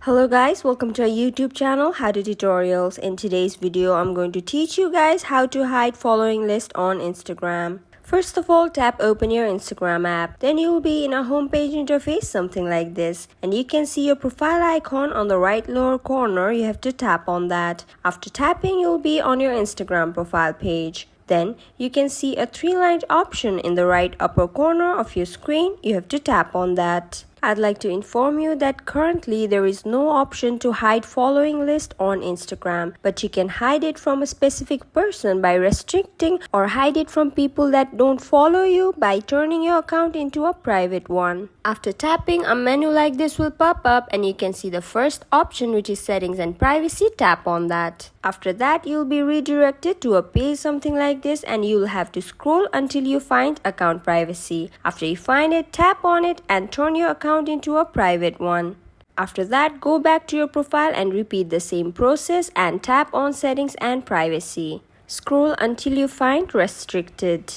Hello guys, welcome to our YouTube channel How to Tutorials. In today's video, I'm going to teach you guys how to hide following list on Instagram. First of all, tap open your Instagram app. Then you will be in a homepage interface, something like this. And you can see your profile icon on the right lower corner. You have to tap on that. After tapping, you'll be on your Instagram profile page. Then you can see a three-lined option in the right upper corner of your screen. You have to tap on that. I'd like to inform you that currently there is no option to hide following list on Instagram, but you can hide it from a specific person by restricting or hide it from people that don't follow you by turning your account into a private one. After tapping, a menu like this will pop up and you can see the first option, which is settings and privacy. Tap on that. After that, you'll be redirected to a page something like this and you'll have to scroll until you find account privacy. After you find it, tap on it and turn your account into a private one. After that, go back to your profile and repeat the same process and tap on settings and privacy. Scroll until you find restricted.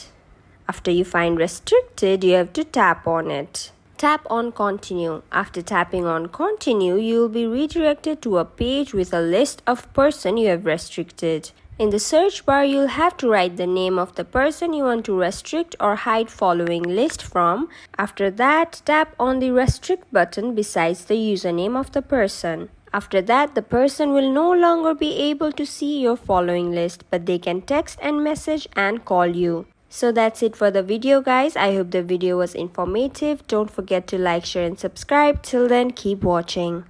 After you find restricted, you have to tap on it. Tap on continue. After tapping on continue, you will be redirected to a page with a list of person you have restricted. In the search bar, you'll have to write the name of the person you want to restrict or hide following list from. After that, tap on the restrict button besides the username of the person. After that, the person will no longer be able to see your following list, but they can text and message and call you. So that's it for the video guys. I hope the video was informative. Don't forget to like, share and subscribe. Till then, keep watching.